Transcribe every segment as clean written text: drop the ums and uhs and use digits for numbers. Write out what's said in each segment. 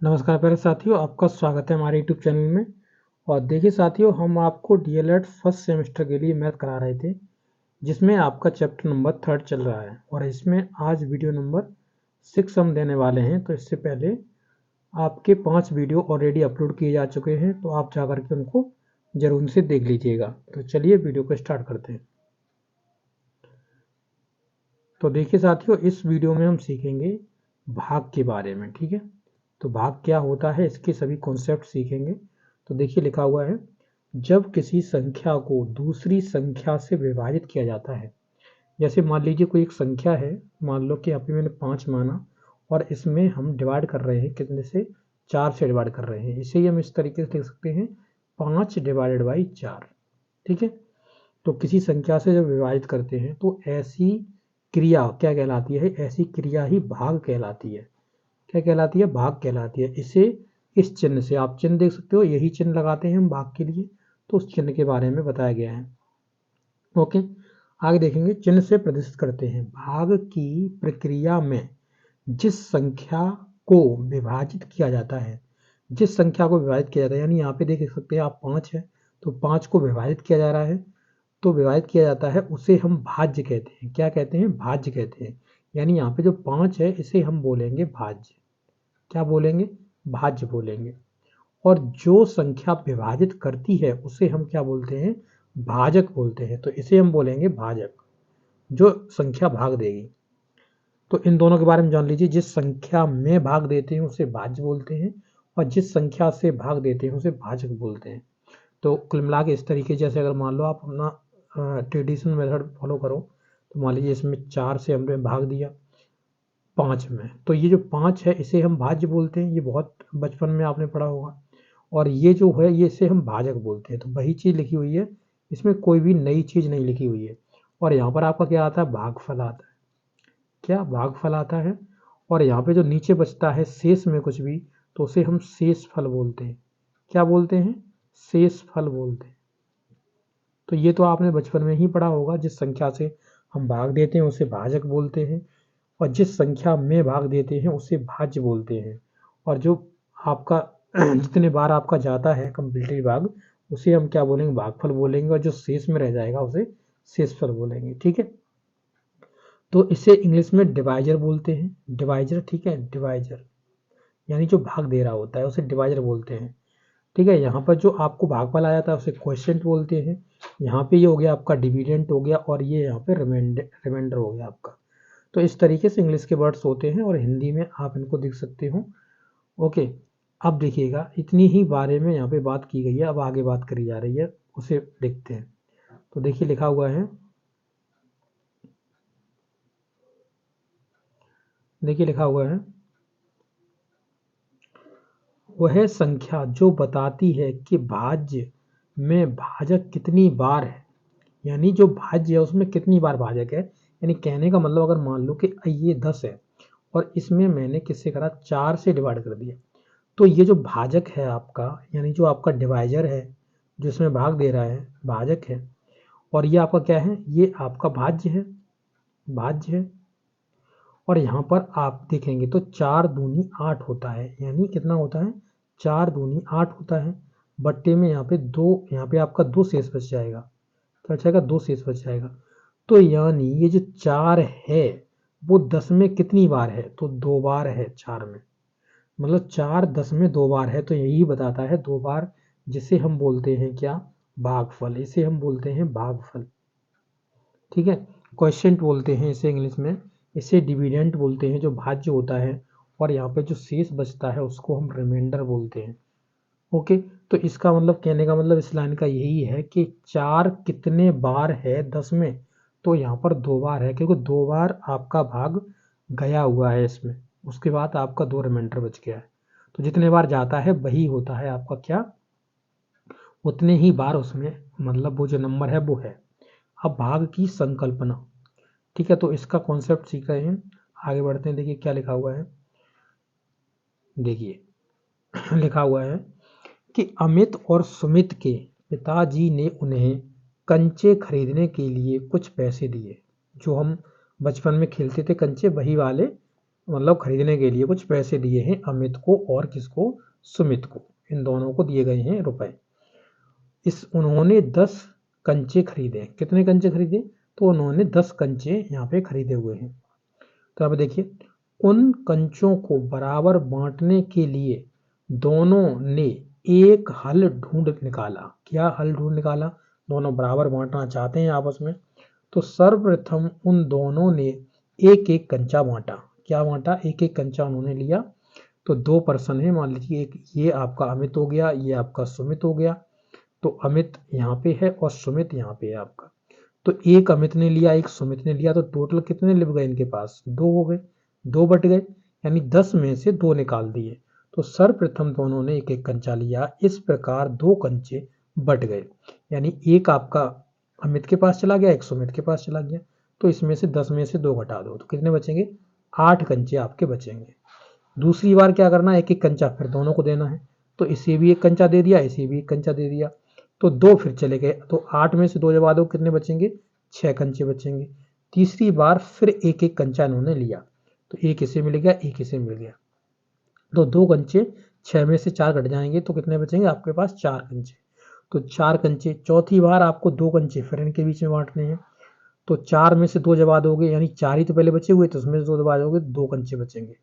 नमस्कार प्यारे साथियों, आपका स्वागत है हमारे यूट्यूब चैनल में। और देखिए साथियों, हम आपको डीएलएड फर्स्ट सेमेस्टर के लिए मैथ करा रहे थे, जिसमें आपका चैप्टर नंबर 3 चल रहा है और इसमें आज वीडियो नंबर 6 हम देने वाले हैं। तो इससे पहले आपके 5 वीडियो ऑलरेडी अपलोड किए जा चुके हैं, तो आप जा करके उनको जरूर से देख लीजिएगा। तो चलिए वीडियो को स्टार्ट करते हैं। तो देखिए साथियों, इस वीडियो में हम सीखेंगे भाग के बारे में। ठीक है, तो भाग क्या होता है, इसके सभी कॉन्सेप्ट सीखेंगे। तो देखिए लिखा हुआ है, जब किसी संख्या को दूसरी संख्या से विभाजित किया जाता है। जैसे मान लीजिए कोई एक संख्या है, मान लो कि यहाँ पे मैंने 5 माना और इसमें हम डिवाइड कर रहे हैं, कितने से, 4 से डिवाइड कर रहे हैं। इसे ही हम इस तरीके से लिख सकते हैं, 5 डिवाइडेड बाई 4। ठीक है, तो किसी संख्या से जब विभाजित करते हैं तो ऐसी क्रिया क्या कहलाती है, ऐसी क्रिया ही भाग कहलाती है। क्या कहलाती है, भाग कहलाती है। इसे इस चिन्ह से, आप चिन्ह देख सकते हो, यही चिन्ह लगाते हैं हम भाग के लिए, तो उस चिन्ह के बारे में बताया गया है। ओके, आगे देखेंगे, चिन्ह से प्रदर्शित करते हैं। भाग की प्रक्रिया में जिस संख्या को विभाजित किया जाता है, जिस संख्या को विभाजित किया जाता है, यानी यहाँ पे देख सकते हैं आप 5 है, तो 5 को विभाजित किया जा रहा है, तो विभाजित किया जाता है, उसे हम भाज्य कहते हैं। क्या कहते हैं, भाज्य कहते हैं। यानी यहाँ पे जो 5 है, इसे हम बोलेंगे भाज्य। क्या बोलेंगे, भाज्य बोलेंगे। और जो संख्या विभाजित करती है उसे हम क्या बोलते हैं, भाजक बोलते हैं। तो इसे हम बोलेंगे भाजक, जो संख्या भाग देगी। तो इन दोनों के बारे में जान लीजिए, जिस संख्या में भाग देते हैं उसे भाज्य बोलते हैं, और जिस संख्या से भाग देते हैं उसे भाजक बोलते हैं। तो कुल मिला के इस तरीके, जैसे अगर मान लो आप अपना ट्रेडिशनल मेथड फॉलो करो, तो मान लीजिए इसमें 4 से हमने भाग दिया 5 में, तो ये जो 5 है इसे हम भाज्य बोलते हैं। ये बहुत बचपन में आपने पढ़ा होगा। और ये जो है, ये इसे हम भाजक बोलते हैं। तो वही चीज़ लिखी हुई है, इसमें कोई भी नई चीज़ नहीं लिखी हुई है। और यहाँ पर आपका क्या आता है, भागफल आता है। क्या, भागफल आता है। और यहाँ पे जो नीचे बचता है शेष में कुछ भी, तो उसे हम शेष फल बोलते हैं। क्या बोलते हैं, शेष फल बोलते हैं। तो ये तो आपने बचपन में ही पढ़ा होगा, जिस संख्या से हम भाग देते हैं उसे भाजक बोलते हैं, और जिस संख्या में भाग देते हैं उसे भाज्य बोलते हैं। और जो आपका जितने बार आपका जाता है कंप्लीटली भाग, उसे हम क्या बोलेंगे, भागफल बोलेंगे, और जो शेष में रह जाएगा उसे शेषफल बोलेंगे। ठीक है, तो इसे इंग्लिश में डिवाइजर बोलते हैं, डिवाइजर। ठीक है, डिवाइजर यानी जो भाग दे रहा होता है उसे डिवाइजर बोलते हैं। ठीक है, यहाँ पर जो आपको भागफल आ जाता है उसे क्वोशिएंट बोलते हैं। यहाँ पे ये हो गया आपका डिविडेंट हो गया, और ये यहाँ पे रिमाइंडर हो गया आपका। तो इस तरीके से इंग्लिश के वर्ड्स होते हैं और हिंदी में आप इनको देख सकते हो। ओके, अब देखिएगा, इतनी ही बारे में यहाँ पे बात की गई है, अब आगे बात करी जा रही है, उसे देखते हैं। तो देखिए लिखा हुआ है, देखिए लिखा हुआ है, वह संख्या जो बताती है कि भाज्य में भाजक कितनी बार है, यानी जो भाज्य है उसमें कितनी बार भाजक है। यानी कहने का मतलब, अगर मान लो कि ये 10 है और इसमें मैंने किससे करा, 4 से डिवाइड कर दिया, तो ये जो भाजक है आपका, यानी जो आपका डिवाइजर है, जो इसमें भाग दे रहा है, भाजक है। और ये आपका क्या है, ये आपका भाज्य है, भाज्य है। और यहाँ पर आप देखेंगे तो 4 दूनी 8 होता है, यानी कितना होता है, 4 दूनी 8 होता है। बट्टे में यहाँ पे 2, यहाँ पे आपका 2 शेष बच जाएगा। क्या बच जाएगा, 2 शेष बच जाएगा। तो यानी ये जो 4 है वो 10 में कितनी बार है, तो 2 बार है 4 में। मतलब 4 10 में 2 बार है, तो यही बताता है 2 बार, जिसे हम बोलते हैं क्या, भागफल। इसे हम बोलते हैं भागफल। ठीक है, क्वोशिएंट बोलते हैं इसे इंग्लिश में। इसे डिविडेंट बोलते हैं, जो भाज्य होता है। और यहाँ पे जो शेष बचता है उसको हम रिमाइंडर बोलते हैं। ओके, तो इसका मतलब, कहने का मतलब इस लाइन का यही है कि 4 कितने बार है 10 में, तो यहाँ पर 2 बार है, क्योंकि 2 बार आपका भाग गया हुआ है इसमें, उसके बाद आपका 2 रिमाइंडर बच गया है। तो जितने बार जाता है वही होता है आपका क्या, उतने ही बार उसमें, मतलब वो जो नंबर है वो है। अब भाग की संकल्पना, ठीक है, तो इसका कॉन्सेप्ट सीख रहे हैं, आगे बढ़ते हैं। देखिए क्या लिखा हुआ है, देखिए लिखा हुआ है कि अमित और सुमित के पिताजी ने उन्हें कंचे खरीदने के लिए कुछ पैसे दिए। जो हम बचपन में खेलते थे कंचे, वही वाले मतलब खरीदने के लिए कुछ पैसे दिए हैं अमित को और किसको, सुमित को, इन दोनों को दिए गए हैं रुपए। उन्होंने 10 कंचे खरीदे। कितने कंचे खरीदे, तो उन्होंने 10 कंचे यहाँ पे खरीदे हुए हैं। तो अब देखिए, उन कंचों को बराबर बांटने के लिए दोनों ने एक हल ढूंढ निकाला। क्या हल ढूंढ निकाला, दोनों बराबर बांटना चाहते हैं आपस में। तो सर्वप्रथम उन दोनों ने एक एक कंचा बांटा। क्या बांटा, एक एक कंचा उन्होंने लिया। तो 2 पर्सन है, मान लीजिए एक ये आपका अमित हो गया, ये आपका सुमित हो गया। तो अमित यहाँ पे है और सुमित यहाँ पे है आपका। तो एक अमित ने लिया, एक सुमित ने लिया, तो टोटल कितने लिप गए इनके पास, 2 हो गए, 2 बट गए, यानी 10 में से 2 निकाल दिए। तो सर्वप्रथम दोनों ने एक एक कंचा लिया, इस प्रकार 2 कंचे बट गए, यानी एक आपका अमित के पास चला गया, एक सुमित के पास चला गया। तो इसमें से 10 में से 2 घटा दो, तो कितने बचेंगे, 8 कंचे आपके बचेंगे। दूसरी बार क्या करना है, एक एक कंचा फिर दोनों को देना है। तो इसे भी एक कंचा दे दिया, इसे भी एक कंचा दे दिया, तो 2 फिर चले गए। तो 8 में से 2 जब दो कितने बचेंगे, 6 कंचे बचेंगे। तीसरी बार फिर एक एक कंचा इन्होंने लिया, तो एक इसे मिल गया, एक इसे मिल गया, तो 2 कंचे, 6 में से 4 घट जाएंगे, तो कितने बचेंगे आपके पास, 4 कंचे। तो 4 कंचे। चौथी बार आपको 2 कंचे फिर इनके बीच में बांटने हैं। तो 4 में से 2 जब दोगे, यानी 4 ही तो पहले बचे हुए, तो उसमें से 2 जब दोगे 2 कंचे बचेंगे।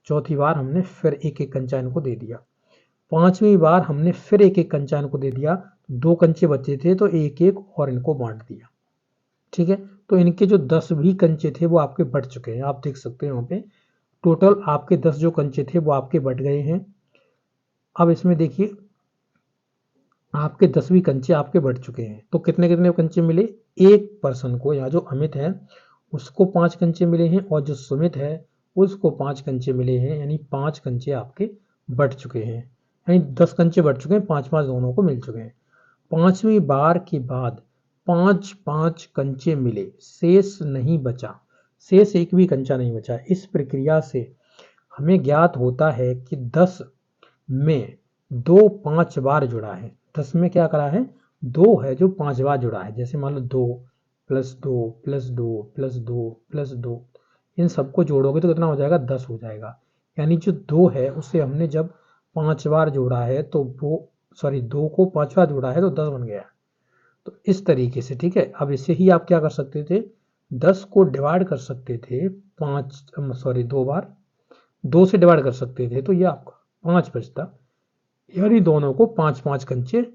चौथी बार हमने फिर एक एक कंचा इनको दे दिया। पांचवी बार हमने फिर एक एक कंचा इनको दे दिया, 2 कंचे बचे थे, तो एक एक और इनको बांट दिया। ठीक है, तो इनके जो 10 भी कंचे थे वो आपके बट चुके हैं। आप देख सकते हैं यहाँ पे टोटल आपके 10 जो कंचे थे वो आपके बट गए हैं। अब इसमें देखिए, आपके 10वीं कंचे आपके बढ़ चुके हैं। तो कितने कितने कंचे मिले, एक पर्सन को, या जो अमित है उसको 5 कंचे मिले हैं, और जो सुमित है उसको 5 कंचे मिले हैं, यानी 5 कंचे आपके बढ़ चुके हैं, यानी 10 कंचे बढ़ चुके हैं, 5-5 दोनों को मिल चुके हैं। 5वीं बार के बाद 5-5 कंचे मिले, शेष नहीं बचा, शेष एक भी कंचा नहीं बचा। इस प्रक्रिया से हमें ज्ञात होता है कि 10 में 2 5 बार जुड़ा है। 10 में क्या करा है, 2 है जो 5 बार जुड़ा है। जैसे मान लो 2 प्लस 2 प्लस 2 प्लस 2 प्लस 2, इन सबको जोड़ोगे तो कितना हो जाएगा, 10 हो जाएगा। यानी जो 2 है उसे हमने जब 5 बार जोड़ा है तो वो, सॉरी 2 को 5 बार जोड़ा है तो 10 बन गया। तो इस तरीके से, ठीक है। अब इसे ही आप क्या कर सकते थे, 10 को डिवाइड कर सकते थे 2 बार, 2 से डिवाइड कर सकते थे, तो ये आपका 5 बचता, यानी दोनों को 5-5 कंचे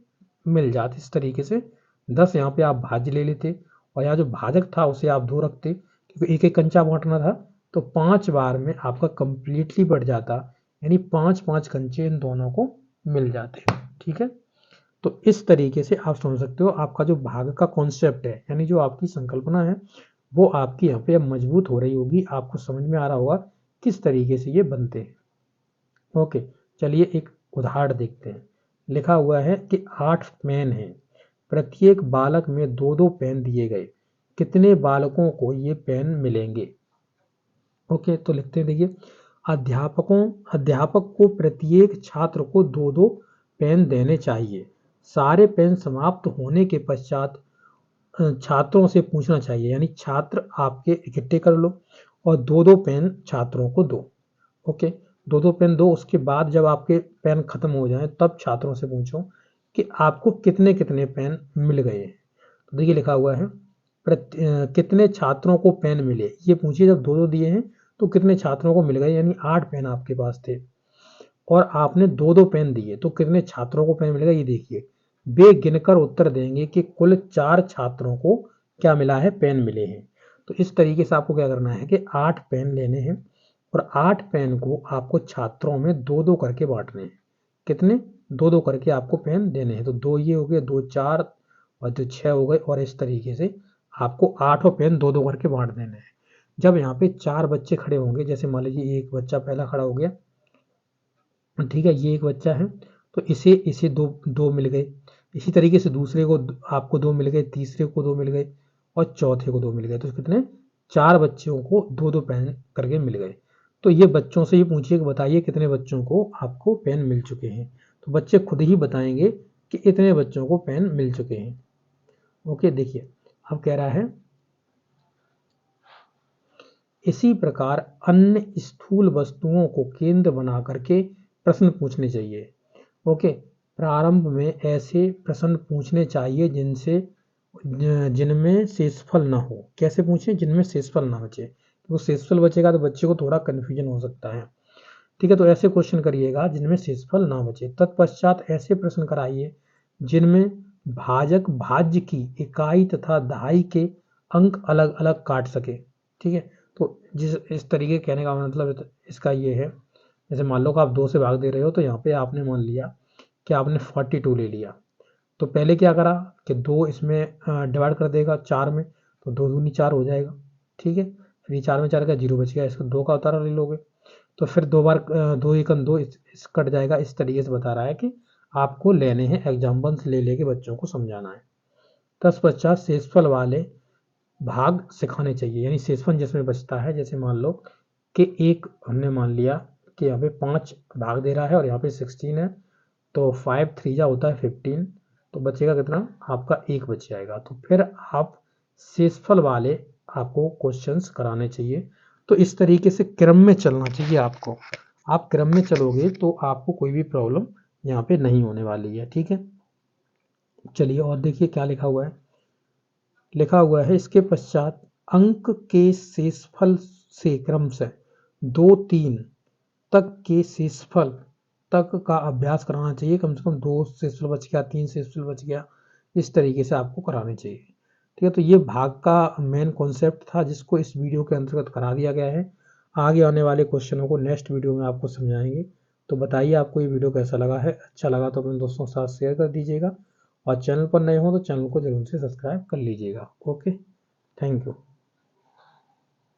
मिल जाते। इस तरीके से 10 यहाँ पे आप भाज्य ले लेते, और यहाँ जो भाजक था उसे आप 2 रखते, क्योंकि एक एक कंचा बांटना था। तो 5 बार में आपका कंप्लीटली बढ़ जाता, यानी 5-5 कंचे इन दोनों को मिल जाते। ठीक है, तो इस तरीके से आप समझ सकते हो, आपका जो भाग का कॉन्सेप्ट है, यानी जो आपकी संकल्पना है, वो आपकी यहाँ पे मजबूत हो रही होगी। आपको समझ में आ रहा होगा किस तरीके से ये बनते हैं। ओके, चलिए एक उदाहरण देखते हैं। लिखा हुआ है कि 8 पेन हैं, प्रत्येक बालक में 2-2 पेन दिए गए, कितने बालकों को ये पेन मिलेंगे। ओके, तो लिखते हैं, देखिए, अध्यापक को प्रत्येक छात्र को 2-2 पेन देने चाहिए। सारे पेन समाप्त होने के पश्चात छात्रों से पूछना चाहिए, यानी छात्र आपके इकट्ठे कर लो और 2-2 पेन छात्रों को दो। ओके, 2-2 पेन दो, उसके बाद जब आपके पेन खत्म हो जाए तब छात्रों से पूछो कि आपको कितने कितने पेन मिल गए। तो देखिए लिखा हुआ है, कितने छात्रों को पेन मिले, ये पूछिए। जब 2-2 दिए हैं तो कितने छात्रों को मिल गए, यानी 8 पेन आपके पास थे और आपने 2-2 पेन दिए, तो कितने छात्रों को पेन मिलेगा, ये देखिए। वे गिनकर उत्तर देंगे कि कुल 4 छात्रों को क्या मिला है, पेन मिले हैं। तो इस तरीके से आपको क्या करना है कि 8 पेन लेने हैं और 8 पेन को आपको छात्रों में 2-2 करके बांटने हैं। कितने, 2-2 करके आपको पेन देने हैं। तो 2 ये हो गए, 2 4 और 2 6 हो गए, और इस तरीके से आपको 8 पेन 2-2 करके बांट देने हैं। जब यहाँ पे 4 बच्चे खड़े होंगे, जैसे मान लीजिए एक बच्चा पहला खड़ा हो गया, ठीक है, ये एक बच्चा है, तो इसे इसे 2 मिल गए। इसी तरीके से दूसरे को आपको 2 मिल गए, तीसरे को 2 मिल गए और चौथे को 2 मिल गए। तो कितने, 4 बच्चों को 2-2 पेन करके मिल गए। तो ये बच्चों से ये पूछिए कि बताइए कितने बच्चों को आपको पेन मिल चुके हैं। तो बच्चे खुद ही बताएंगे कि इतने बच्चों को पेन मिल चुके हैं। ओके, देखिए अब कह रहा है इसी प्रकार अन्य स्थूल वस्तुओं को केंद्र बना करके प्रश्न पूछने चाहिए। ओके, प्रारंभ में ऐसे प्रश्न पूछने चाहिए जिनमें शेषफल ना हो। कैसे पूछें? जिनमें शेषफल ना बचे। तो शेषफल बचेगा तो बच्चे को थोड़ा कन्फ्यूजन हो सकता है। ठीक है, तो ऐसे क्वेश्चन करिएगा जिनमें शेषफल ना बचे। तत्पश्चात ऐसे प्रश्न कराइए जिनमें भाजक भाज्य की इकाई तथा दहाई के अंक अलग अलग काट सके। ठीक है, तो इस तरीके कहने का मतलब इसका ये है, जैसे मान लो कि आप 2 से भाग दे रहे हो, तो यहाँ पे आपने मान लिया कि आपने 42 ले लिया। तो पहले क्या करा कि 2 इसमें डिवाइड कर देगा 4 में, तो 2 दूनी 4 हो जाएगा। ठीक है, फिर ये 4 में 4 का 0 बच गया, इसको 2 का उतारा ले लोगे, तो फिर 2 बार 2 एकम 2 इस कट जाएगा। इस तरीके से बता रहा है कि आपको लेने हैं, एग्जाम्पल्स ले लेके बच्चों को समझाना है। तत्पश्चात शेषफल वाले भाग सिखाने चाहिए, यानी शेषफल जिसमें बचता है, जैसे मान लो कि एक हमने मान लिया कि यहाँ पे 5 भाग दे रहा है और यहाँ पे 16 है, तो 5 3 जा होता है 15, तो बचेगा कितना? आपका 1 बच जाएगा। तो फिर आप शेषफल वाले आपको क्वेश्चंस कराने चाहिए। तो इस तरीके से क्रम में चलना चाहिए आपको। आप क्रम में चलोगे तो आपको कोई भी प्रॉब्लम यहाँ पे नहीं होने वाली है। ठीक है, चलिए और देखिए क्या लिखा हुआ है। लिखा हुआ है इसके पश्चात अंक के शेषफल से क्रमशः 2 3 तक के शेषफल तक का अभ्यास कराना चाहिए। कम से कम 2 शेषफल बच गया, 3 शेषफल बच गया, इस तरीके से आपको कराने चाहिए। ठीक है, तो ये भाग का मेन कॉन्सेप्ट था जिसको इस वीडियो के अंतर्गत करा दिया गया है। आगे आने वाले क्वेश्चनों को नेक्स्ट वीडियो में आपको समझाएंगे। तो बताइए आपको ये वीडियो कैसा लगा है। अच्छा लगा तो अपने दोस्तों के साथ शेयर कर दीजिएगा, और चैनल पर नए हो तो चैनल को जरूर से सब्सक्राइब कर लीजिएगा। Okay, thank you.